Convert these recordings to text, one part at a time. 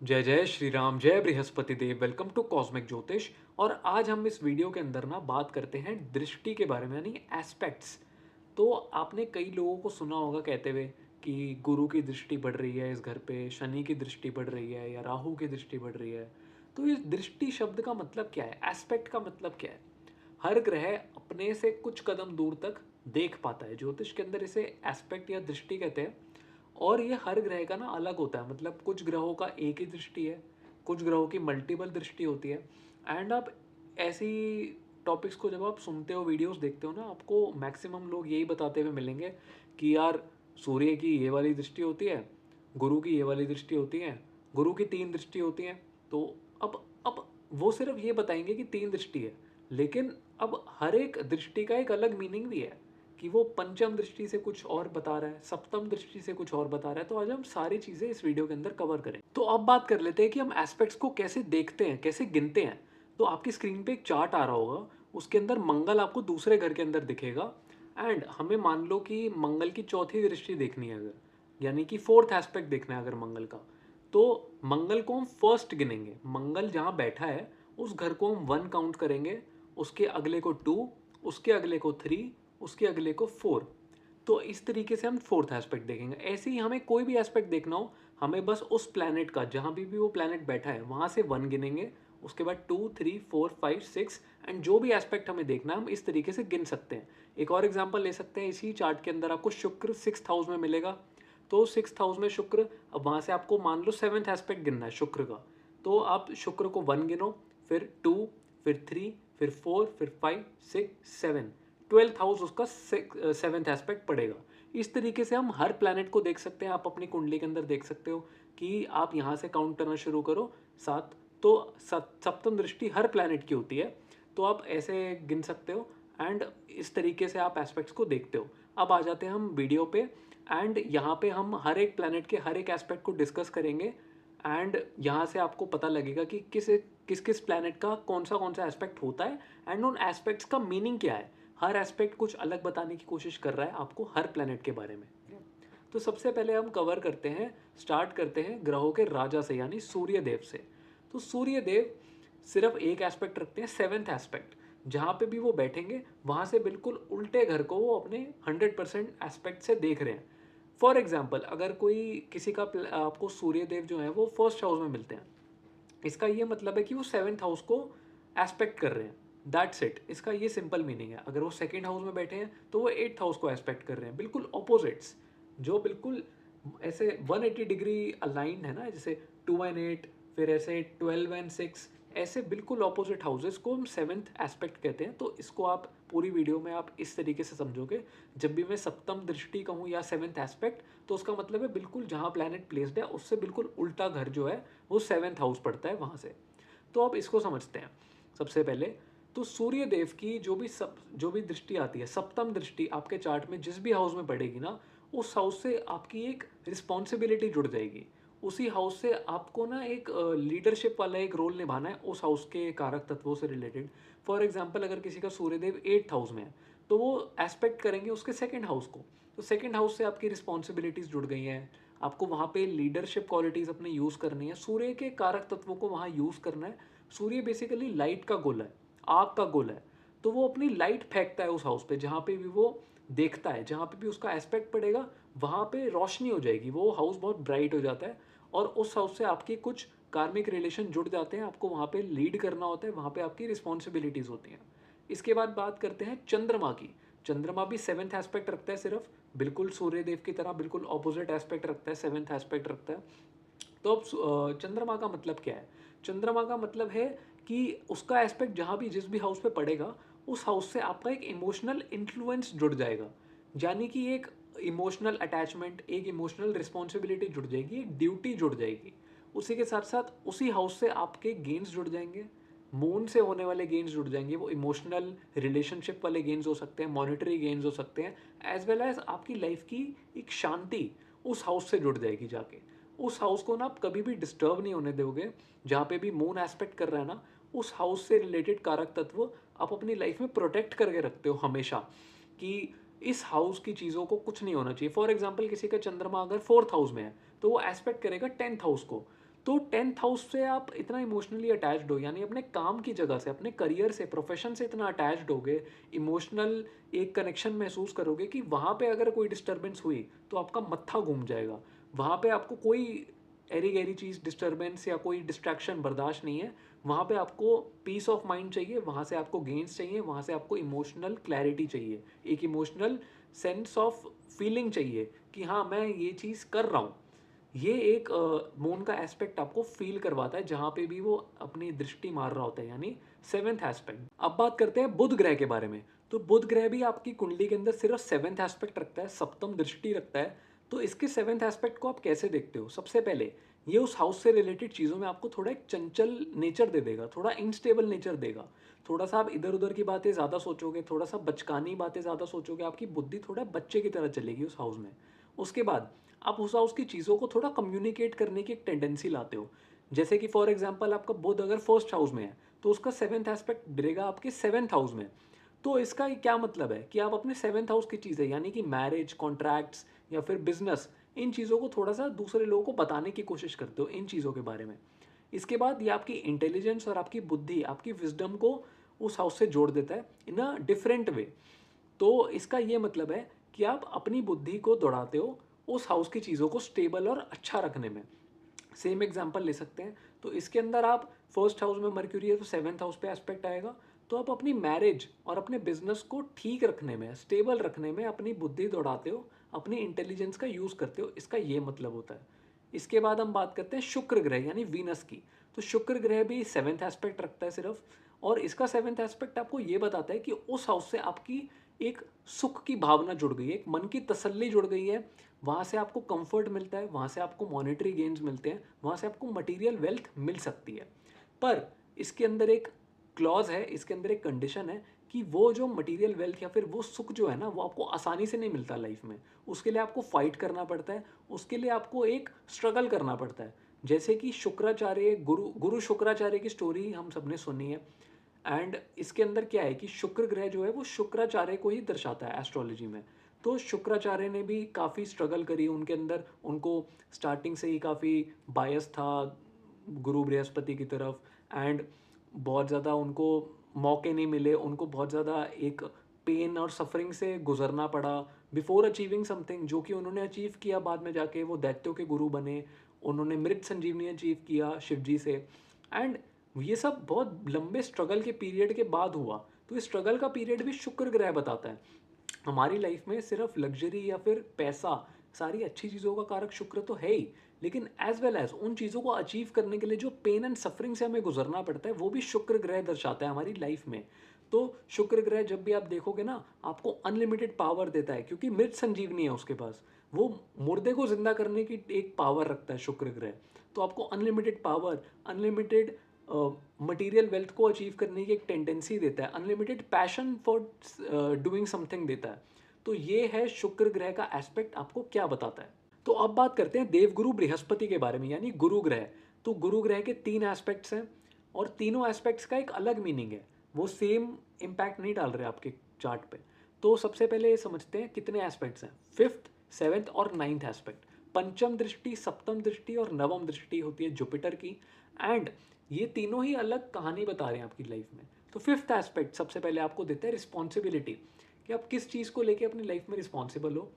जय जय श्री राम, जय बृहस्पति देव। वेलकम टू कॉस्मिक ज्योतिष। और आज हम इस वीडियो के अंदर ना बात करते हैं दृष्टि के बारे में, यानी एस्पेक्ट्स। तो आपने कई लोगों को सुना होगा कहते हुए कि गुरु की दृष्टि बढ़ रही है इस घर पे, शनि की दृष्टि बढ़ रही है या राहु की दृष्टि बढ़ रही है। तो इस दृष्टि शब्द का मतलब क्या है, एस्पेक्ट का मतलब क्या है? हर ग्रह अपने से कुछ कदम दूर तक देख पाता है, ज्योतिष के अंदर इसे एस्पेक्ट या दृष्टि कहते हैं। और ये हर ग्रह का ना अलग होता है, मतलब कुछ ग्रहों का एक ही दृष्टि है, कुछ ग्रहों की मल्टीपल दृष्टि होती है। एंड आप ऐसी टॉपिक्स को जब आप सुनते हो, वीडियोस देखते हो ना, आपको मैक्सिमम लोग यही बताते हुए मिलेंगे कि यार सूर्य की ये वाली दृष्टि होती है, गुरु की ये वाली दृष्टि होती है, गुरु की 3 दृष्टि होती हैं। तो अब वो सिर्फ ये बताएंगे कि 3 दृष्टि है, लेकिन अब हर एक दृष्टि का एक अलग मीनिंग भी है कि वो पंचम दृष्टि से कुछ और बता रहा है, सप्तम दृष्टि से कुछ और बता रहा है। तो आज हम सारी चीजें इस वीडियो के अंदर कवर करें। तो अब बात कर लेते हैं कि हम एस्पेक्ट्स को कैसे देखते हैं, कैसे गिनते हैं। तो आपकी स्क्रीन पे एक चार्ट आ रहा होगा, उसके अंदर मंगल आपको दूसरे घर के अंदर दिखेगा। एंड हमें मान लो कि मंगल की चौथी दृष्टि देखनी है अगर, यानी कि फोर्थ एस्पेक्ट देखना है अगर मंगल का, तो मंगल को हम फर्स्ट गिनेंगे। मंगल जहाँ बैठा है उस घर को हम 1 काउंट करेंगे, उसके अगले को 2, उसके अगले को 3, उसके अगले को 4। तो इस तरीके से हम फोर्थ एस्पेक्ट देखेंगे। ऐसे ही हमें कोई भी एस्पेक्ट देखना हो, हमें बस उस प्लैनेट का, जहां भी वो प्लैनेट बैठा है वहां से 1 गिनेंगे, उसके बाद 2, 3, 4, 5, 6। एंड जो भी एस्पेक्ट हमें देखना है हम इस तरीके से गिन सकते हैं। एक और एग्जांपल ले सकते हैं, इसी चार्ट के अंदर आपको शुक्र 6th हाउस में मिलेगा। तो 6th हाउस में शुक्र, अब वहां से आपको मान लो 7th एस्पेक्ट गिनना है शुक्र का। तो आप शुक्र को 1 गिनो, फिर 2, फिर 3, फिर 4, फिर 5, 6, 7। 12th हाउस उसका 7th एस्पेक्ट पड़ेगा। इस तरीके से हम हर प्लैनेट को देख सकते हैं। आप अपनी कुंडली के अंदर देख सकते हो कि आप यहाँ से काउंट करना शुरू करो 7। तो सप्तम दृष्टि हर प्लैनेट की होती है, तो आप ऐसे गिन सकते हो। एंड इस तरीके से आप एस्पेक्ट्स को देखते हो। अब आ जाते हैं हम वीडियो पे। एंड यहाँ पे हम हर एक प्लैनेट के हर एक एस्पेक्ट को डिस्कस करेंगे। एंड यहाँ से आपको पता लगेगा कि किस किस प्लैनेट का कौन सा एस्पेक्ट होता है, एंड उन एस्पेक्ट्स का मीनिंग क्या है। हर एस्पेक्ट कुछ अलग बताने की कोशिश कर रहा है आपको हर प्लैनेट के बारे में। तो सबसे पहले हम कवर करते हैं, स्टार्ट करते हैं ग्रहों के राजा से, यानी सूर्य देव से। तो सूर्य देव सिर्फ एक एस्पेक्ट रखते हैं, 7th एस्पेक्ट। जहाँ पे भी वो बैठेंगे वहाँ से बिल्कुल उल्टे घर को वो अपने 100% एस्पेक्ट से देख रहे हैं। फॉर एग्जाम्पल, अगर कोई किसी का आपको सूर्य देव जो है वो फर्स्ट हाउस में मिलते हैं, इसका ये मतलब है कि वो 7th हाउस को एस्पेक्ट कर रहे हैं। दैट्स इट, इसका ये सिंपल मीनिंग है। अगर वो सेकंड हाउस में बैठे हैं तो वो 8th हाउस को एस्पेक्ट कर रहे हैं, बिल्कुल ऑपोजिट्स। जो बिल्कुल ऐसे 180 डिग्री अलाइंड है ना, जैसे 2 एंड 8, फिर ऐसे 12 एंड 6, ऐसे बिल्कुल ऑपोजिट हाउसेस को हम 7th एस्पेक्ट कहते हैं। तो इसको आप पूरी वीडियो में आप इस तरीके से समझोगे। जब भी मैं सप्तम दृष्टि कहूँ या 7th एस्पेक्ट, तो उसका मतलब है बिल्कुल जहाँ प्लैनेट प्लेस्ड है उससे बिल्कुल उल्टा घर जो है वो 7th हाउस पड़ता है वहाँ से। तो अब इसको समझते हैं। सबसे पहले तो सूर्य देव की जो भी दृष्टि आती है, सप्तम दृष्टि आपके चार्ट में जिस भी हाउस में पड़ेगी ना, उस हाउस से आपकी एक रिस्पॉन्सिबिलिटी जुड़ जाएगी। उसी हाउस से आपको ना एक लीडरशिप वाला एक रोल निभाना है उस हाउस के कारक तत्वों से रिलेटेड। फॉर एग्जाम्पल, अगर किसी का सूर्यदेव 8th हाउस में है तो वो एस्पेक्ट करेंगे उसके सेकेंड हाउस को। तो सेकेंड हाउस से आपकी रिस्पॉन्सिबिलिटीज जुड़ गई हैं, आपको वहाँ पे लीडरशिप क्वालिटीज अपने यूज़ करनी है, सूर्य के कारक तत्वों को वहाँ यूज़ करना है। सूर्य बेसिकली लाइट का गोला है, आग का गोला है। तो वो अपनी लाइट फेंकता है उस हाउस पे, जहाँ पे भी वो देखता है, जहाँ पे भी उसका एस्पेक्ट पड़ेगा वहाँ पे रोशनी हो जाएगी, वो हाउस बहुत ब्राइट हो जाता है। और उस हाउस से आपकी कुछ कार्मिक रिलेशन जुड़ जाते हैं, आपको वहाँ पे लीड करना होता है, वहाँ पे आपकी रिस्पॉन्सिबिलिटीज़ होती हैं। इसके बाद बात करते हैं चंद्रमा की। चंद्रमा भी 7th एस्पेक्ट रखता है, सिर्फ बिल्कुल सूर्य देव की तरह बिल्कुल ऑपोजिट एस्पेक्ट रखता है, 7th एस्पेक्ट रखता है। तो अब चंद्रमा का मतलब क्या है? चंद्रमा का मतलब है कि उसका एस्पेक्ट जहाँ भी जिस भी हाउस पे पड़ेगा, उस हाउस से आपका एक इमोशनल इन्फ्लुएंस जुड़ जाएगा। यानी कि एक इमोशनल अटैचमेंट, एक इमोशनल रिस्पॉन्सिबिलिटी जुड़ जाएगी, एक ड्यूटी जुड़ जाएगी। उसी के साथ साथ उसी हाउस से आपके गेन्स जुड़ जाएंगे, मून से होने वाले गेन्स जुड़ जाएंगे। वो इमोशनल रिलेशनशिप वाले गेन्स हो सकते हैं, मॉनिटरी गेन्स हो सकते हैं, एज वेल एज आपकी लाइफ की एक शांति उस हाउस से जुड़ जाएगी जाके। उस हाउस को ना आप कभी भी डिस्टर्ब नहीं होने दोगे। जहाँ पे भी मून एस्पेक्ट कर रहा है ना, उस हाउस से रिलेटेड कारक तत्व आप अपनी लाइफ में प्रोटेक्ट करके रखते हो हमेशा, कि इस हाउस की चीज़ों को कुछ नहीं होना चाहिए। फॉर एग्जाम्पल, किसी का चंद्रमा अगर 4th हाउस में है तो वो एस्पेक्ट करेगा 10th हाउस को। तो 10th हाउस से आप इतना इमोशनली अटैच्ड हो, यानी अपने काम की जगह से, अपने करियर से, प्रोफेशन से इतना अटैच्ड होगे, इमोशनल एक कनेक्शन महसूस करोगे कि वहाँ पे अगर कोई डिस्टर्बेंस हुई तो आपका मत्था घूम जाएगा। वहाँ पे आपको कोई एरी गैरी चीज़, डिस्टर्बेंस या कोई डिस्ट्रैक्शन बर्दाश्त नहीं है। वहाँ पे आपको पीस ऑफ माइंड चाहिए, वहाँ से आपको गेन्स चाहिए, वहाँ से आपको इमोशनल क्लैरिटी चाहिए, एक इमोशनल सेंस ऑफ फीलिंग चाहिए कि हाँ, मैं ये चीज़ कर रहा हूँ। ये एक मून का एस्पेक्ट आपको फील करवाता है जहाँ पे भी वो अपनी दृष्टि मार रहा होता है, यानी सेवेंथ एस्पेक्ट। अब बात करते हैं बुध ग्रह के बारे में। तो बुध ग्रह भी आपकी कुंडली के अंदर सिर्फ सेवेंथ एस्पेक्ट रखता है, सप्तम दृष्टि रखता है। तो इसके सेवेंथ एस्पेक्ट को आप कैसे देखते हो? सबसे पहले ये उस हाउस से रिलेटेड चीज़ों में आपको थोड़ा एक चंचल नेचर दे देगा, थोड़ा इनस्टेबल नेचर देगा। थोड़ा सा आप इधर उधर की बातें ज़्यादा सोचोगे, थोड़ा सा बचकानी बातें ज़्यादा सोचोगे, आपकी बुद्धि थोड़ा बच्चे की तरह चलेगी उस हाउस में। उसके बाद आप उस हाउस की चीज़ों को थोड़ा कम्युनिकेट करने की एक टेंडेंसी लाते हो। जैसे कि फॉर एग्जांपल आपका बुध अगर फर्स्ट हाउस में है तो उसका सेवेंथ एस्पेक्ट गिरेगा आपके सेवेंथ हाउस में। तो इसका क्या मतलब है कि आप अपने सेवेंथ हाउस की चीज़ें, यानी कि मैरिज, कॉन्ट्रैक्ट्स या फिर बिजनेस, इन चीज़ों को थोड़ा सा दूसरे लोगों को बताने की कोशिश करते हो इन चीज़ों के बारे में। इसके बाद ये आपकी इंटेलिजेंस और आपकी बुद्धि, आपकी विजडम को उस हाउस से जोड़ देता है इन अ डिफरेंट वे। तो इसका ये मतलब है कि आप अपनी बुद्धि को दौड़ाते हो उस हाउस की चीज़ों को स्टेबल और अच्छा रखने में। सेम एग्जांपल ले सकते हैं। तो इसके अंदर आप फर्स्ट हाउस में मर्क्यूरी है तो सेवेंथ हाउस पे एस्पेक्ट आएगा। तो आप अपनी मैरिज और अपने बिजनेस को ठीक रखने में, स्टेबल रखने में अपनी बुद्धि दौड़ाते हो, अपनी इंटेलिजेंस का यूज़ करते हो, इसका ये मतलब होता है। इसके बाद हम बात करते हैं शुक्र ग्रह यानी वीनस की। तो शुक्र ग्रह भी सेवेंथ एस्पेक्ट रखता है सिर्फ, और इसका सेवेंथ एस्पेक्ट आपको ये बताता है कि उस हाउस से आपकी एक सुख की भावना जुड़ गई है, एक मन की तसल्ली जुड़ गई है। वहाँ से आपको कंफर्ट मिलता है, वहाँ से आपको मॉनेटरी गेन्स मिलते हैं, वहाँ से आपको मटेरियल वेल्थ मिल सकती है। पर इसके अंदर एक क्लॉज है, इसके अंदर एक कंडीशन है कि वो जो मटेरियल वेल्थ या फिर वो सुख जो है ना, वो आपको आसानी से नहीं मिलता लाइफ में। उसके लिए आपको फाइट करना पड़ता है, उसके लिए आपको एक स्ट्रगल करना पड़ता है। जैसे कि शुक्राचार्य, गुरु शुक्राचार्य की स्टोरी हम सबने सुनी है। एंड इसके अंदर क्या है कि शुक्र ग्रह जो है वो शुक्राचार्य को ही दर्शाता है एस्ट्रोलॉजी में। तो शुक्राचार्य ने भी काफ़ी स्ट्रगल करी, उनके अंदर उनको स्टार्टिंग से ही काफ़ी बायस था गुरु बृहस्पति की तरफ। एंड बहुत ज़्यादा उनको मौके नहीं मिले, उनको बहुत ज़्यादा एक पेन और सफरिंग से गुजरना पड़ा बिफोर अचीविंग समथिंग, जो कि उन्होंने अचीव किया। बाद में जाके वो दैत्यों के गुरु बने, उन्होंने मृत संजीवनी अचीव किया शिव जी से। एंड ये सब बहुत लंबे स्ट्रगल के पीरियड के बाद हुआ। तो इस स्ट्रगल का पीरियड भी शुक्र ग्रह बताता है। हमारी लाइफ में सिर्फ लग्जरी या फिर पैसा, सारी अच्छी चीज़ों का कारक शुक्र तो है ही, लेकिन एज वेल एज उन चीज़ों को अचीव करने के लिए जो पेन एंड सफरिंग से हमें गुजरना पड़ता है वो भी शुक्र ग्रह दर्शाता है हमारी लाइफ में। तो शुक्र ग्रह जब भी आप देखोगे ना, आपको अनलिमिटेड पावर देता है, क्योंकि मृत संजीवनी है उसके पास। वो मुर्दे को जिंदा करने की एक पावर रखता है शुक्र ग्रह। तो आपको unlimited power, unlimited material wealth को अचीव करने की एक टेंडेंसी देता है, unlimited passion for doing something देता है। तो ये है शुक्र ग्रह का एस्पेक्ट आपको क्या बताता है। तो अब बात करते हैं देवगुरु बृहस्पति के बारे में, यानी गुरु ग्रह। तो गुरु ग्रह के 3 एस्पेक्ट्स हैं और तीनों एस्पेक्ट्स का एक अलग मीनिंग है, वो सेम इम्पैक्ट नहीं डाल रहे आपके चार्ट पे। तो सबसे पहले ये समझते हैं कितने एस्पेक्ट्स हैं। फिफ्थ, सेवेंथ और नाइन्थ एस्पेक्ट। पंचम दृष्टि, सप्तम दृष्टि और नवम दृष्टि होती है जुपिटर की। एंड ये तीनों ही अलग कहानी बता रहे हैं आपकी लाइफ में। तो फिफ्थ एस्पेक्ट सबसे पहले आपको देता है रिस्पॉन्सिबिलिटी, कि आप किस चीज़ को लेके अपनी लाइफ में रिस्पॉन्सिबल हो।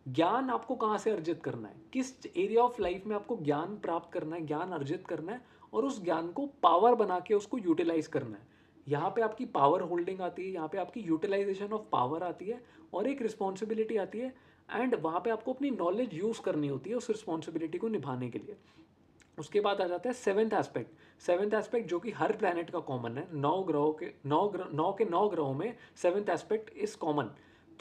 ज्ञान आपको कहाँ से अर्जित करना है, किस एरिया ऑफ लाइफ में आपको ज्ञान प्राप्त करना है, ज्ञान अर्जित करना है, और उस ज्ञान को पावर बना के उसको यूटिलाइज करना है। यहाँ पे आपकी पावर होल्डिंग आती है, यहाँ पे आपकी यूटिलाइजेशन ऑफ पावर आती है, और एक रिस्पॉन्सिबिलिटी आती है। एंड वहाँ पे आपको अपनी नॉलेज यूज़ करनी होती है उस रिस्पॉन्सिबिलिटी को निभाने के लिए। उसके बाद आ जाता है सेवेंथ एस्पेक्ट। सेवेंथ एस्पेक्ट जो कि हर प्लैनेट का कॉमन है, 9 ग्रहों में सेवेंथ एस्पेक्ट इज कॉमन।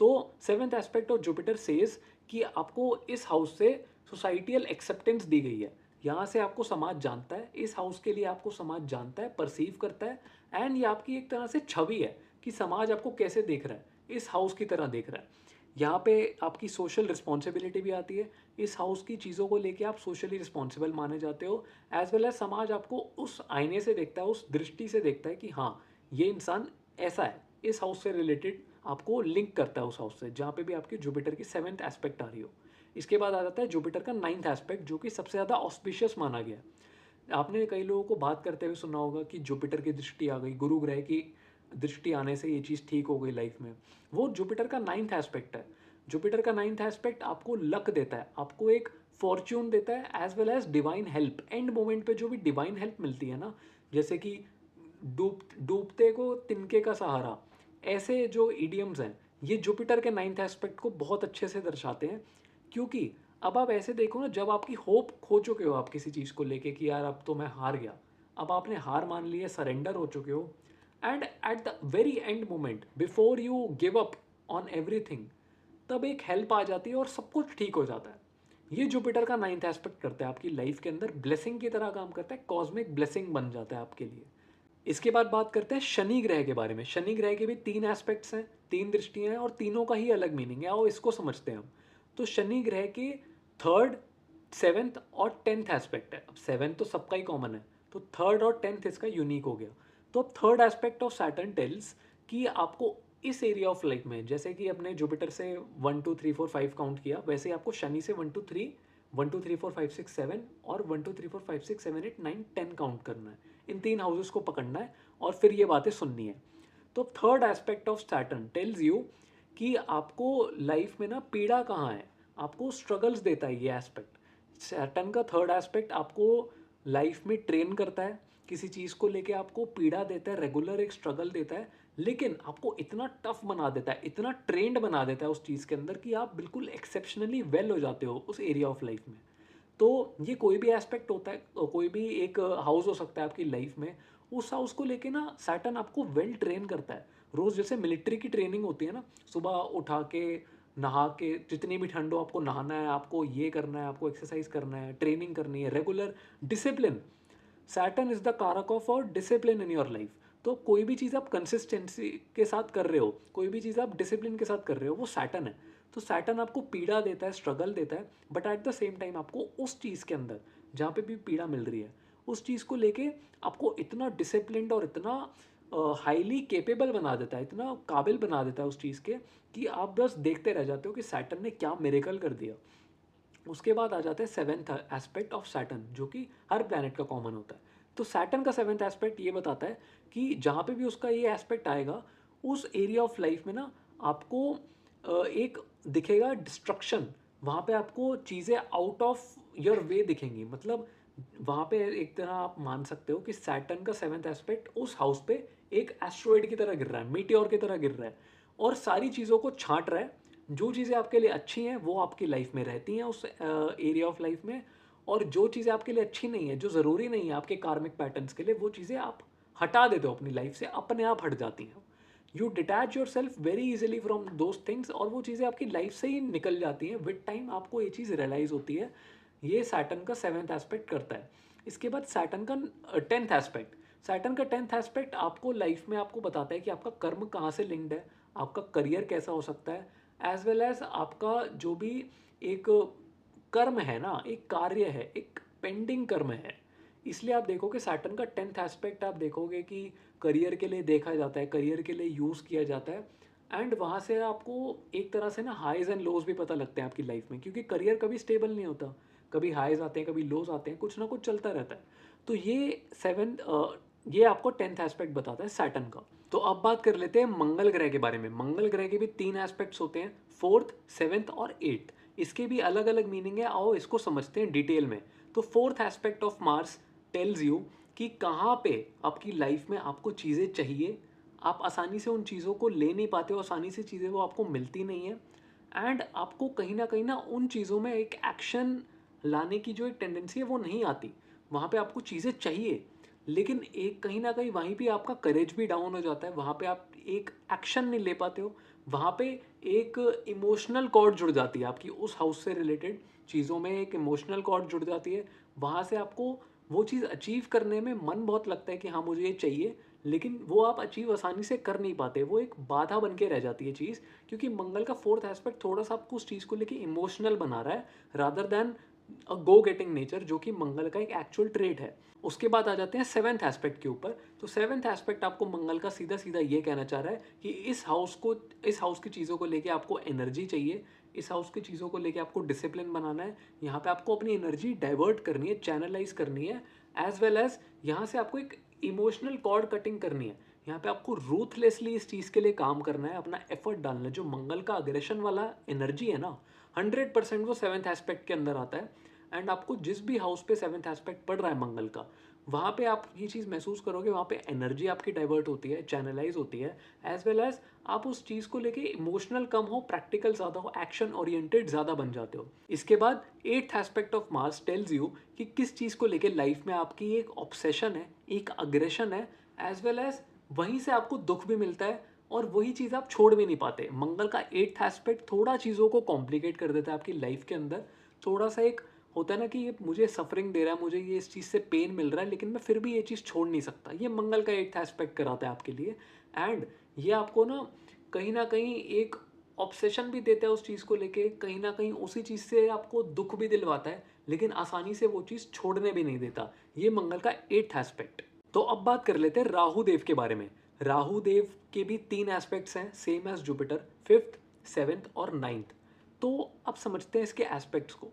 तो seventh aspect of Jupiter says कि आपको इस हाउस से सोसाइटियल एक्सेप्टेंस दी गई है। यहाँ से आपको समाज जानता है, इस हाउस के लिए आपको समाज जानता है, परसीव करता है। एंड ये आपकी एक तरह से छवि है कि समाज आपको कैसे देख रहा है, इस हाउस की तरह देख रहा है। यहाँ पे आपकी सोशल रिस्पॉन्सिबिलिटी भी आती है, इस हाउस की चीज़ों को लेके आप सोशली रिस्पॉन्सिबल माने जाते हो। एज वेल एज समाज आपको उस आईने से देखता है, उस दृष्टि से देखता है कि हाँ, ये इंसान ऐसा है, इस हाउस से रिलेटेड आपको लिंक करता है उस हाउस से, जहाँ पे भी आपकी जुपिटर की सेवेंथ एस्पेक्ट आ रही हो। इसके बाद आ जाता है जुपिटर का नाइन्थ एस्पेक्ट, जो कि सबसे ज़्यादा ऑस्पिशियस माना गया है। आपने कई लोगों को बात करते हुए सुना होगा कि जुपिटर की दृष्टि आ गई, गुरु ग्रह की दृष्टि आने से ये चीज़ ठीक हो गई लाइफ में। वो जुपिटर का नाइन्थ एस्पेक्ट है। जुपिटर का नाइन्थ एस्पेक्ट आपको लक देता है, आपको एक फॉर्च्यून देता है, as well as divine help. And moment पे जो भी डिवाइन हेल्प मिलती है ना, जैसे कि डूबते को तिनके का सहारा, ऐसे जो इडियम्स हैं ये जुपिटर के नाइन्थ एस्पेक्ट को बहुत अच्छे से दर्शाते हैं। क्योंकि अब आप ऐसे देखो ना, जब आपकी होप खो चुके हो आप किसी चीज़ को लेके कि यार अब तो मैं हार गया, अब आपने हार मान ली है, सरेंडर हो चुके हो, and at the very end moment before you give up on everything, तब एक हेल्प आ जाती है और सब कुछ ठीक हो जाता है। ये जुपिटर का नाइन्थ एस्पेक्ट करता है, आपकी लाइफ के अंदर ब्लेसिंग की तरह काम करता है, कॉस्मिक ब्लेसिंग बन जाता है आपके लिए। इसके बाद बात करते हैं शनि ग्रह के बारे में। शनि ग्रह के भी तीन एस्पेक्ट्स हैं, तीन दृष्टियां हैं और तीनों का ही अलग मीनिंग है, और इसको समझते हैं हम। तो शनि ग्रह के थर्ड, सेवेंथ और टेंथ एस्पेक्ट है। अब सेवेंथ तो सबका ही कॉमन है, तो थर्ड और टेंथ इसका यूनिक हो गया। तो अब third aspect of Saturn tells कि आपको इस एरिया ऑफ लाइफ में, जैसे कि अपने जुपिटर से 1 2 3 4 5 काउंट किया, वैसे ही आपको शनि से 1 2 3 4 5 6 7 और 1 2 3 4 5 6 7 8 9 10 काउंट करना है। इन तीन हाउसेस को पकड़ना है और फिर ये बातें सुननी है। तो third aspect of Saturn tells you कि आपको लाइफ में ना पीड़ा कहाँ है, आपको स्ट्रगल्स देता है ये एस्पेक्ट। सैटर्न का थर्ड एस्पेक्ट आपको लाइफ में ट्रेन करता है, किसी चीज़ को लेके आपको पीड़ा देता है, रेगुलर एक स्ट्रगल देता है, लेकिन आपको इतना टफ बना देता है, इतना ट्रेंड बना देता है उस चीज़ के अंदर कि आप बिल्कुल एक्सेप्शनली वेल हो जाते हो उस एरिया ऑफ लाइफ में। तो ये कोई भी एस्पेक्ट होता है, कोई भी एक हाउस हो सकता है आपकी लाइफ में, उस हाउस को लेके ना सैटर्न आपको वेल ट्रेन करता है। रोज़ जैसे मिलिट्री की ट्रेनिंग होती है ना, सुबह उठा के नहा के, जितनी भी ठंड हो आपको नहाना है, आपको ये करना है, आपको एक्सरसाइज करना है, ट्रेनिंग करनी है, regular discipline. Saturn is the कारक ऑफ और डिसिप्लिन इन योर लाइफ। तो कोई भी चीज़ आप कंसिस्टेंसी के साथ कर रहे हो, कोई भी चीज़ आप डिसिप्लिन के साथ कर रहे हो, वो सैटर्न है। तो सैटर्न आपको पीड़ा देता है, स्ट्रगल देता है, but at the same time आपको उस चीज़ के अंदर जहाँ पे भी पीड़ा मिल रही है, उस चीज़ को लेके आपको इतना डिसिप्लिन्ड और इतना हाईली केपेबल बना देता है, इतना काबिल बना देता है उस चीज़ के, कि आप बस देखते रह जाते हो कि सैटर्न ने क्या मिरेकल कर दिया। उसके बाद आ जाता है सेवेंथ एस्पेक्ट ऑफ सैटर्न, जो कि हर प्लैनेट का कॉमन होता है। तो सैटर्न का सेवेंथ एस्पेक्ट ये बताता है कि जहाँ पे भी उसका ये एस्पेक्ट आएगा, उस एरिया ऑफ लाइफ में ना आपको एक दिखेगा डिस्ट्रक्शन। वहाँ पे आपको चीज़ें आउट ऑफ योर वे दिखेंगी। मतलब वहाँ पे एक तरह आप मान सकते हो कि सैटर्न का सेवेंथ एस्पेक्ट उस हाउस पे एक एस्ट्रॉइड की तरह गिर रहा है, मीटियोर की तरह गिर रहा है, और सारी चीज़ों को छांट रहा है। जो चीज़ें आपके लिए अच्छी हैं वो आपकी लाइफ में रहती हैं उस एरिया ऑफ लाइफ में, और जो चीज़ें आपके लिए अच्छी नहीं है, जो ज़रूरी नहीं है आपके कार्मिक पैटर्न्स के लिए, वो चीज़ें आप हटा देते हो अपनी लाइफ से, अपने आप हट जाती हैं। You detach your self very easily from those things, और वो चीज़ें आपकी लाइफ से ही निकल जाती हैं। विद टाइम आपको ये चीज़ रियलाइज़ होती है। ये सैटर्न का सेवेंथ एस्पेक्ट करता है। इसके बाद सैटर्न का टेंथ एस्पेक्ट, सैटर्न का टेंथ एस्पेक्ट आपको लाइफ में आपको बताता है कि आपका कर्म कहाँ से लिंक्ड है, आपका करियर कैसा हो सकता है, एज वेल एज आपका जो भी एक कर्म है ना, एक कार्य है, एक पेंडिंग कर्म है। इसलिए आप देखोगे सैटर्न का टेंथ एस्पेक्ट, आप देखोगे कि करियर के लिए देखा जाता है, करियर के लिए यूज़ किया जाता है। एंड वहाँ से आपको एक तरह से ना हाइज एंड लोज भी पता लगते हैं आपकी लाइफ में, क्योंकि करियर कभी स्टेबल नहीं होता, कभी हाइज आते हैं, कभी लोज आते हैं, कुछ ना कुछ चलता रहता है। तो ये आपको टेंथ एस्पेक्ट बताता है सैटर्न का। तो अब बात कर लेते हैं मंगल ग्रह के बारे में। मंगल ग्रह के भी तीन एस्पेक्ट्स होते हैं, फोर्थ, सेवेंथ और एट्थ। इसके भी अलग अलग मीनिंग है, आओ इसको समझते हैं डिटेल में। तो fourth aspect of Mars tells you कि कहाँ पे आपकी लाइफ में आपको चीज़ें चाहिए, आप आसानी से उन चीज़ों को ले नहीं पाते हो, आसानी से चीज़ें वो आपको मिलती नहीं है, एंड आपको कहीं ना उन चीज़ों में एक एक्शन लाने की जो एक टेंडेंसी है वो नहीं आती। वहाँ पे आपको चीज़ें चाहिए, लेकिन एक कहीं ना कहीं वहीं पे आपका करेज भी डाउन हो जाता है, वहाँ पे आप एक एक्शन नहीं ले पाते हो। वहाँ पे एक इमोशनल कॉर्ड जुड़ जाती है आपकी, उस हाउस से रिलेटेड चीज़ों में एक इमोशनल कॉर्ड जुड़ जाती है। वहाँ से आपको वो चीज़ अचीव करने में मन बहुत लगता है कि हाँ मुझे ये चाहिए, लेकिन वो आप अचीव आसानी से कर नहीं पाते, वो एक बाधा बन के रह जाती है चीज़। क्योंकि मंगल का फोर्थ एस्पेक्ट थोड़ा सा आपको उस चीज़ को लेके इमोशनल बना रहा है, रादर देन अ गो गेटिंग नेचर, जो कि मंगल का एक एक्चुअल ट्रेट है। उसके बाद आ जाते हैं सेवेंथ एस्पेक्ट के ऊपर। तो सेवेंथ एस्पेक्ट आपको मंगल का सीधा सीधा ये कहना चाह रहा है कि इस हाउस की चीज़ों को लेके आपको एनर्जी चाहिए, इस हाउस की चीज़ों को लेके आपको डिसिप्लिन बनाना है। यहाँ पे आपको अपनी एनर्जी डाइवर्ट करनी है, चैनलाइज करनी है, एज वेल एज यहाँ से आपको एक इमोशनल कॉर्ड कटिंग करनी है। यहाँ पे आपको रूथलेसली इस चीज़ के लिए काम करना है, अपना एफर्ट डालना है। जो मंगल का अग्रेशन वाला एनर्जी है ना, 100% वो सेवन्थ एस्पेक्ट के अंदर आता है। एंड आपको जिस भी हाउस पे सेवन्थ एस्पेक्ट पड़ रहा है मंगल का, वहाँ पे आप ये चीज़ महसूस करोगे, वहाँ पे एनर्जी आपकी डाइवर्ट होती है, चैनलाइज होती है। एज वेल एज आप उस चीज़ को लेके इमोशनल कम हो, प्रैक्टिकल ज़्यादा हो, एक्शन ओरिएंटेड ज़्यादा बन जाते हो। इसके बाद eighth aspect of Mars tells you कि किस चीज़ को लेके लाइफ में आपकी एक ऑब्सेशन है, एक अग्रेशन है। एज वेल एज वहीं से आपको दुख भी मिलता है और वही चीज़ आप छोड़ भी नहीं पाते। मंगल का एट्थ एस्पेक्ट थोड़ा चीज़ों को कॉम्प्लिकेट कर देता है आपकी लाइफ के अंदर। थोड़ा सा एक होता है ना कि ये मुझे सफरिंग दे रहा है, मुझे ये इस चीज़ से पेन मिल रहा है, लेकिन मैं फिर भी ये चीज़ छोड़ नहीं सकता। ये मंगल का एट्थ एस्पेक्ट कराता है आपके लिए। एंड ये आपको ना कहीं एक ऑब्सेशन भी देता है उस चीज़ को लेके, कहीं ना कहीं उसी चीज़ से आपको दुख भी दिलवाता है, लेकिन आसानी से वो चीज़ छोड़ने भी नहीं देता। ये मंगल का एट्थ एस्पेक्ट। तो अब बात कर लेते हैं राहु देव के बारे में। राहु देव के भी 3 एस्पेक्ट्स हैं, same as Jupiter, fifth, seventh और नाइन्थ। तो अब समझते हैं इसके एस्पेक्ट्स को।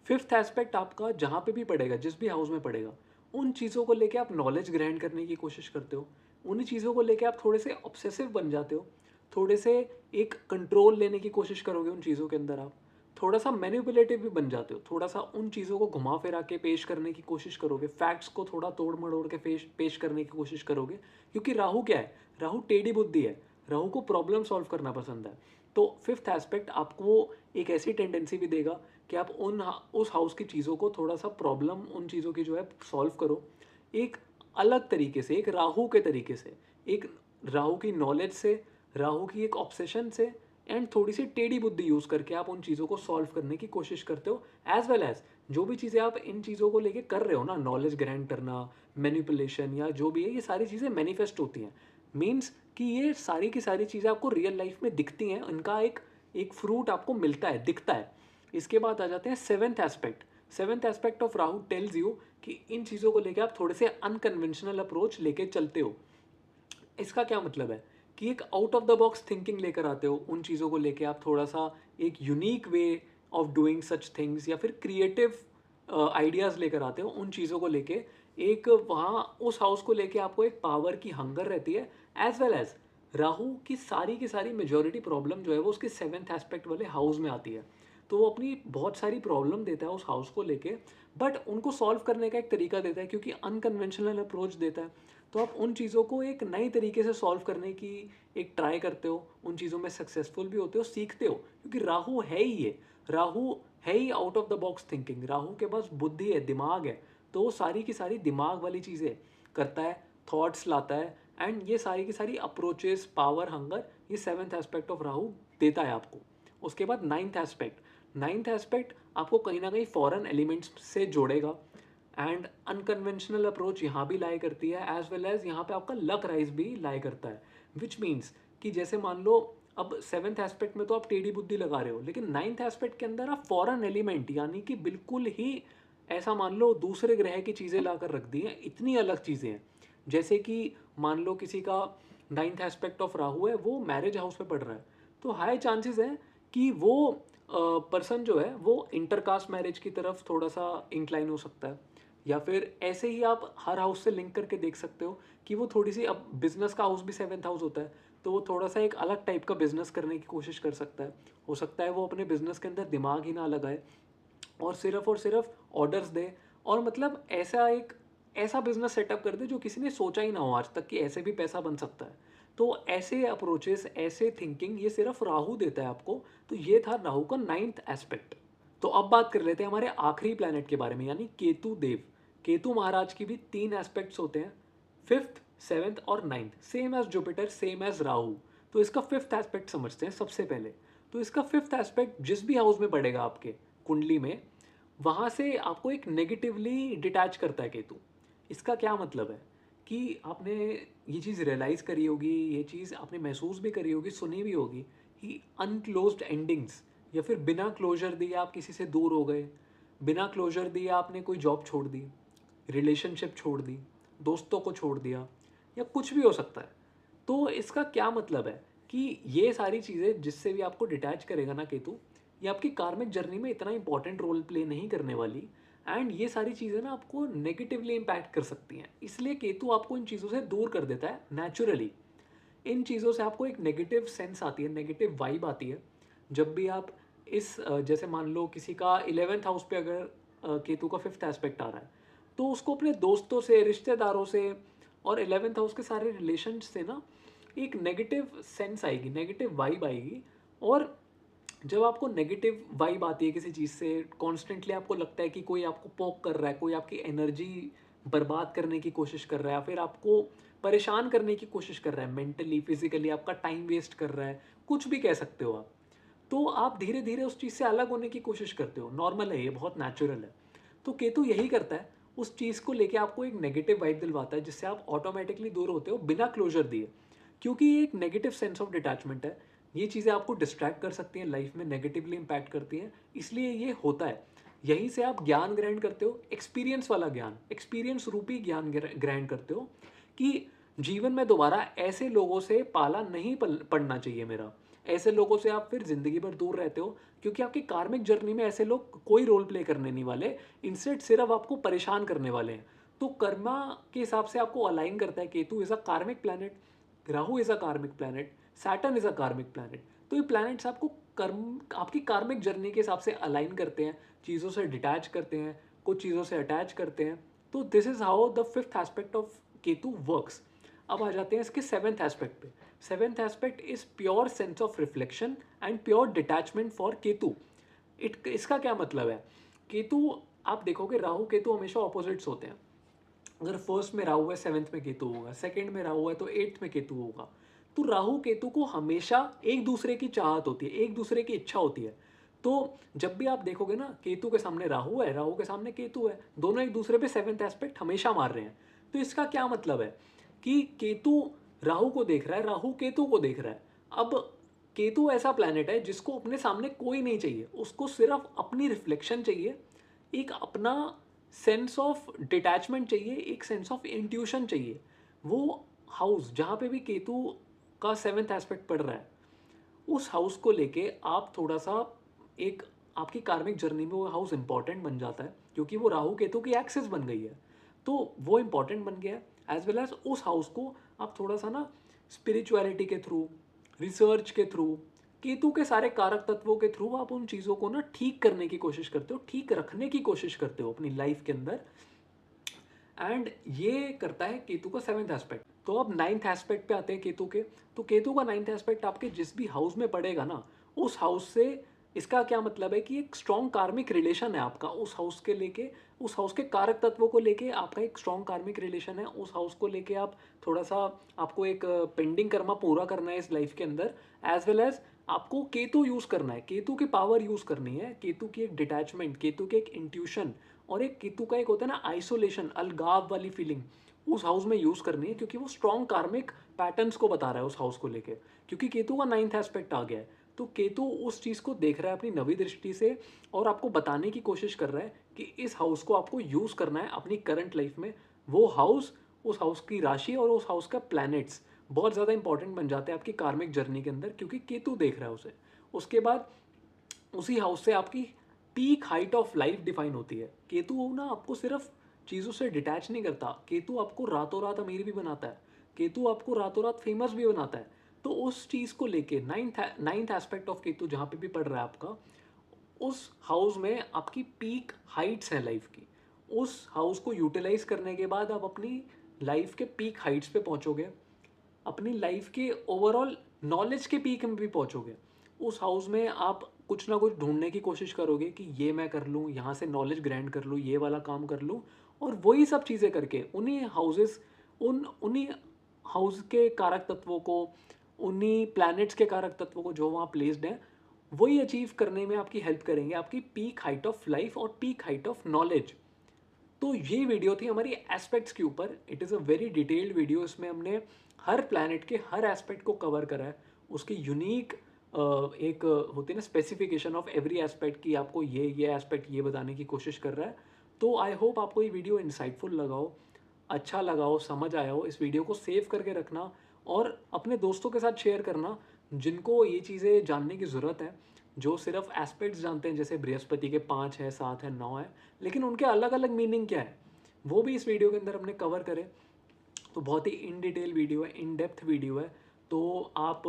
फिफ्थ एस्पेक्ट आपका जहाँ पे भी पड़ेगा, जिस भी हाउस में पड़ेगा, उन चीज़ों को लेके आप नॉलेज ग्रहण करने की कोशिश करते हो। उन चीज़ों को लेके आप थोड़े से ऑब्सेसिव बन जाते हो। थोड़े से एक कंट्रोल लेने की कोशिश करोगे उन चीज़ों के अंदर। आप थोड़ा सा मैनिपुलेटिव भी बन जाते हो। थोड़ा सा उन चीज़ों को घुमा फिरा के पेश करने की कोशिश करोगे। फैक्ट्स को थोड़ा तोड़ मड़ोड़ के पेश करने की कोशिश करोगे, क्योंकि राहु क्या है? राहु टेढ़ी बुद्धि है। राहु को प्रॉब्लम सॉल्व करना पसंद है। तो फिफ्थ एस्पेक्ट आपको एक ऐसी टेंडेंसी भी देगा कि आप उस हाउस की चीज़ों को थोड़ा सा प्रॉब्लम उन चीज़ों की जो है सॉल्व करो, एक अलग तरीके से, एक राहु के तरीके से, एक राहु की नॉलेज से, राहु की एक ऑब्सेशन से, एंड थोड़ी सी टेढ़ी बुद्धि यूज़ करके आप उन चीज़ों को सॉल्व करने की कोशिश करते हो। एज वेल एज जो भी चीज़ें आप इन चीज़ों को लेके कर रहे हो ना, नॉलेज ग्रहण करना, मैनिपुलेशन या जो भी है, ये सारी चीज़ें मैनिफेस्ट होती हैं। मीन्स कि ये सारी की सारी चीज़ें आपको रियल लाइफ में दिखती हैं, इनका एक एक फ्रूट आपको मिलता है, दिखता है। इसके बाद आ जाते हैं seventh aspect. Seventh aspect of Rahu tells you कि इन चीज़ों को लेकर आप थोड़े से अनकन्वेंशनल अप्रोच लेके चलते हो। इसका क्या मतलब है कि एक out of the box thinking लेकर आते हो। उन चीज़ों को लेके आप थोड़ा सा एक unique way of doing such things या फिर क्रिएटिव आइडियाज़ लेकर आते हो उन चीज़ों को लेके। एक वहाँ उस हाउस को लेके आपको एक पावर की हंगर रहती है। एज वेल एज राहु की सारी मेजोरिटी प्रॉब्लम जो है वो उसके सेवेंथ एस्पेक्ट वाले हाउस में आती है। तो वो अपनी बहुत सारी प्रॉब्लम देता है उस हाउस को लेके, बट उनको सॉल्व करने का एक तरीका देता है, क्योंकि अनकन्वेंशनल अप्रोच देता है। तो आप उन चीज़ों को एक नई तरीके से सॉल्व करने की एक ट्राई करते हो, उन चीज़ों में सक्सेसफुल भी होते हो, सीखते हो, क्योंकि राहु है ही ये। राहु है ही out of the box thinking. Rahu के पास बुद्धि है, दिमाग है। तो वो सारी की सारी दिमाग वाली चीज़ें करता है, थॉट्स लाता है। एंड ये सारी की सारी अप्रोचेस, पावर, हंगर, ये सेवन्थ एस्पेक्ट ऑफ राहु देता है आपको। उसके बाद नाइन्थ एस्पेक्ट। नाइन्थ एस्पेक्ट आपको कहीं ना कहीं फॉरेन एलिमेंट्स से जोड़ेगा। एंड अनकन्वेंशनल अप्रोच यहाँ भी लाई करती है, एज वेल एज यहाँ पे आपका लक राइज भी लाई करता है। विच मीन्स कि जैसे मान लो अब सेवन्थ एस्पेक्ट में तो आप टेढ़ी बुद्धि लगा रहे हो, लेकिन नाइन्थ एस्पेक्ट के अंदर आप फॉरेन एलिमेंट, यानी कि बिल्कुल ही ऐसा मान लो दूसरे ग्रह की चीज़ें लाकर रख दी हैं, इतनी अलग चीज़ें हैं। जैसे कि मान लो किसी का नाइन्थ एस्पेक्ट ऑफ राहु है, वो मैरिज हाउस में पढ़ रहा है, तो हाई चांसेस हैं कि वो पर्सन जो है वो इंटरकास्ट मैरिज की तरफ थोड़ा सा इंक्लाइन हो सकता है। या फिर ऐसे ही आप हर हाउस से लिंक करके देख सकते हो कि वो थोड़ी सी, अब बिजनेस का हाउस भी सेवन्थ हाउस होता है, तो वो थोड़ा सा एक अलग टाइप का बिजनेस करने की कोशिश कर सकता है। हो सकता है वो अपने बिजनेस के अंदर दिमाग ही ना लगाए और सिर्फ ऑर्डर्स दे, और मतलब ऐसा बिजनेस सेटअप कर दे जो किसी ने सोचा ही ना हो आज तक कि ऐसे भी पैसा बन सकता है। तो ऐसे अप्रोचेस, ऐसे थिंकिंग ये सिर्फ राहु देता है आपको। तो ये था राहु का नाइन्थ एस्पेक्ट। तो अब बात कर लेते हैं हमारे आखिरी प्लैनेट के बारे में, यानी केतु देव। केतु महाराज की भी 3 एस्पेक्ट्स होते हैं, फिफ्थ, सेवेंथ और ninth, same as Jupiter, same as Rahu. तो इसका फिफ्थ एस्पेक्ट समझते हैं सबसे पहले। तो इसका फिफ्थ एस्पेक्ट जिस भी हाउस में पड़ेगा आपके कुंडली में, वहाँ से आपको एक नेगेटिवली डिटैच करता है केतु। इसका क्या मतलब है कि आपने ये चीज़ रियलाइज़ करी होगी, ये चीज़ आपने महसूस भी करी होगी, सुनी भी होगी कि अनक्लोज्ड एंडिंग्स, या फिर बिना क्लोजर दिए आप किसी से दूर हो गए, बिना क्लोजर दिए आपने कोई जॉब छोड़ दी, रिलेशनशिप छोड़ दी, दोस्तों को छोड़ दिया, या कुछ भी हो सकता है। तो इसका क्या मतलब है कि ये सारी चीज़ें जिससे भी आपको डिटैच करेगा ना केतु, ये आपकी कार्मिक जर्नी में इतना इंपॉर्टेंट रोल प्ले नहीं करने वाली, एंड ये सारी चीज़ें ना आपको नेगेटिवली इम्पैक्ट कर सकती हैं, इसलिए केतु आपको इन चीज़ों से दूर कर देता है नेचुरली। इन चीज़ों से आपको एक नेगेटिव सेंस आती है, नेगेटिव वाइब आती है। जब भी आप जैसे मान लो किसी का 11th हाउस पे अगर केतु का 5th एस्पेक्ट आ रहा है, तो उसको अपने दोस्तों से, रिश्तेदारों से और 11th हाउस के सारे रिलेशन से ना एक नेगेटिव सेंस आएगी, नेगेटिव वाइब आएगी। और जब आपको नेगेटिव वाइब आती है किसी चीज़ से, कॉन्स्टेंटली आपको लगता है कि कोई आपको पोक कर रहा है, कोई आपकी एनर्जी बर्बाद करने की कोशिश कर रहा है, या फिर आपको परेशान करने की कोशिश कर रहा है, मेंटली फिजिकली आपका टाइम वेस्ट कर रहा है, कुछ भी कह सकते हो आप, तो आप धीरे धीरे उस चीज़ से अलग होने की कोशिश करते हो। नॉर्मल है, ये बहुत नेचुरल है। तो केतु यही करता है, उस चीज़ को लेके आपको एक नेगेटिव वाइब दिलवाता है, जिससे आप ऑटोमेटिकली दूर होते हो बिना क्लोजर दिए, क्योंकि ये एक नेगेटिव सेंस ऑफ डिटैचमेंट है। ये चीज़ें आपको डिस्ट्रैक्ट कर सकती हैं, लाइफ में नेगेटिवली इम्पैक्ट करती हैं, इसलिए ये होता है। यहीं से आप ज्ञान ग्रहण करते हो, एक्सपीरियंस वाला ज्ञान, एक्सपीरियंस रूपी ज्ञान ग्रहण करते हो कि जीवन में दोबारा ऐसे लोगों से पाला नहीं पड़ना चाहिए मेरा। ऐसे लोगों से आप फिर ज़िंदगी भर दूर रहते हो, क्योंकि आपकी कार्मिक जर्नी में ऐसे लोग कोई रोल प्ले करने नहीं वाले, इंस्टेड सिर्फ आपको परेशान करने वाले हैं। तो कर्मा के हिसाब से आपको अलाइन करता है। केतु इज़ अ कार्मिक प्लैनेट, राहु इज़ अ कार्मिक प्लैनेट, सैटर्न इज़ अ कार्मिक प्लैनेट। तो ये प्लैनेट्स आपको कर्म, आपकी कार्मिक जर्नी के हिसाब से अलाइन करते हैं, चीज़ों से डिटैच करते हैं, कुछ चीज़ों से अटैच करते हैं। तो this is how the 5th aspect of Ketu works. अब आ जाते हैं इसके 7th एस्पेक्ट पे। 7th aspect is pure sense of reflection and pure detachment for Ketu. इसका क्या मतलब है? केतु, आप देखोगे राहु केतु हमेशा ऑपोजिट्स होते हैं। अगर फर्स्ट में राहु है, 7th में केतु होगा, सेकंड में राहु है तो 8th में केतु होगा। तो राहु केतु को हमेशा एक दूसरे की चाहत होती है, एक दूसरे की इच्छा होती है। तो जब भी आप देखोगे ना, केतु के सामने राहु है, राहु के सामने केतु है, दोनों एक दूसरे पे 7th एस्पेक्ट हमेशा मार रहे हैं। तो इसका क्या मतलब है कि केतु राहु को देख रहा है, राहु केतु को देख रहा है। अब केतु ऐसा प्लैनेट है जिसको अपने सामने कोई नहीं चाहिए, उसको सिर्फ अपनी रिफ्लेक्शन चाहिए, एक अपना सेंस ऑफ डिटैचमेंट चाहिए, एक सेंस ऑफ इंट्यूशन चाहिए। वो हाउस जहाँ पे भी केतु का 7th एस्पेक्ट पड़ रहा है, उस हाउस को लेके आप थोड़ा सा एक, आपकी कार्मिक जर्नी में वो हाउस इंपॉर्टेंट बन जाता है, क्योंकि वो राहु केतु की एक्सिस बन गई है। तो वो इंपॉर्टेंट बन गया है। एज वेल एज उस हाउस को आप थोड़ा सा ना स्पिरिचुअलिटी के थ्रू, रिसर्च के थ्रू, केतु के सारे कारक तत्वों के थ्रू आप उन चीज़ों को ना ठीक करने की कोशिश करते हो, ठीक रखने की कोशिश करते हो अपनी लाइफ के अंदर। एंड ये करता है केतु का 7th एस्पेक्ट। तो अब 9th एस्पेक्ट पे आते हैं केतु के। तो केतु का 9th एस्पेक्ट आपके जिस भी हाउस में पड़ेगा ना, उस हाउस से, इसका क्या मतलब है कि एक स्ट्रॉन्ग कार्मिक रिलेशन है आपका उस हाउस के लेके, उस हाउस के कारक तत्वों को लेके आपका एक स्ट्रॉन्ग कार्मिक रिलेशन है। उस हाउस को लेके आप थोड़ा सा, आपको एक पेंडिंग कर्मा पूरा करना है इस लाइफ के अंदर। एज वेल एज आपको केतु यूज़ करना है, केतु की पावर यूज़ करनी है, केतु की एक डिटैचमेंट, केतु की एक इंट्यूशन, और एक केतु का एक होता है ना आइसोलेशन, अलगाव वाली फीलिंग, उस हाउस में यूज़ करनी है, क्योंकि वो स्ट्रॉन्ग कार्मिक पैटर्न्स को बता रहा है उस हाउस को लेके, क्योंकि केतु का 9th एस्पेक्ट आ गया है। तो केतु उस चीज़ को देख रहा है अपनी नवी दृष्टि से, और आपको बताने की कोशिश कर रहा है कि इस हाउस को आपको यूज़ करना है अपनी करंट लाइफ में। वो हाउस, उस हाउस की राशि और उस हाउस का प्लैनेट्स बहुत ज़्यादा इंपॉर्टेंट बन जाते हैं आपकी कार्मिक जर्नी के अंदर, क्योंकि केतु देख रहा है उसे। उसके बाद उसी हाउस से आपकी peak height of life define होती है। केतु ना आपको सिर्फ चीज़ों से डिटैच नहीं करता, केतु आपको रातों रात अमीर भी बनाता है, केतु आपको रातों रात फेमस भी बनाता है। तो उस चीज़ को लेके 9th एस्पेक्ट ऑफ केतु जहाँ पे भी पड़ रहा है आपका, उस हाउस में आपकी पीक हाइट्स हैं लाइफ की। उस हाउस को यूटिलाइज करने के बाद आप अपनी लाइफ के पीक हाइट्स पे पहुंचोगे, अपनी लाइफ के ओवरऑल नॉलेज के पीक में भी पहुंचोगे। उस हाउस में आप कुछ ना कुछ ढूंढने की कोशिश करोगे कि ये मैं कर लूँ, यहाँ से नॉलेज ग्रैंड कर लूँ, ये वाला काम कर लूँ, और वही सब चीज़ें करके उन्हीं हाउसेस, उन्हीं हाउस के कारक तत्वों को, उन्हीं प्लैनेट्स के कारक तत्वों को जो वहाँ प्लेस्ड हैं, वही अचीव करने में आपकी हेल्प करेंगे, आपकी पीक हाइट ऑफ लाइफ और पीक हाइट ऑफ नॉलेज। तो ये वीडियो थी हमारी एस्पेक्ट्स के ऊपर। It is a very detailed video, इसमें हमने हर प्लैनेट के हर एस्पेक्ट को कवर करा है, उसकी यूनिक एक होती है ना स्पेसिफिकेशन ऑफ एवरी एस्पेक्ट की, आपको ये एस्पेक्ट ये बताने की कोशिश कर रहा है। तो आई होप आपको ये वीडियो इंसाइटफुल लगा हो, अच्छा लगा हो, समझ आया हो। इस वीडियो को सेव करके रखना और अपने दोस्तों के साथ शेयर करना जिनको ये चीज़ें जानने की ज़रूरत है, जो सिर्फ एस्पेक्ट्स जानते हैं, जैसे बृहस्पति के 5 है, 7 है, 9 है, लेकिन उनके अलग अलग मीनिंग क्या है वो भी इस वीडियो के अंदर हमने कवर करे। तो बहुत ही इन डिटेल वीडियो है, इन डेप्थ वीडियो है। तो आप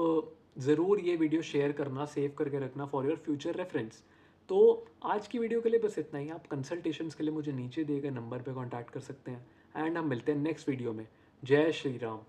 ज़रूर ये वीडियो शेयर करना, सेव करके रखना फॉर योर फ्यूचर रेफरेंस। तो आज की वीडियो के लिए बस इतना ही। आप कंसल्टेशंस के लिए मुझे नीचे दिए गए नंबर पे कांटेक्ट कर सकते हैं, एंड हम मिलते हैं नेक्स्ट वीडियो में। जय श्री राम।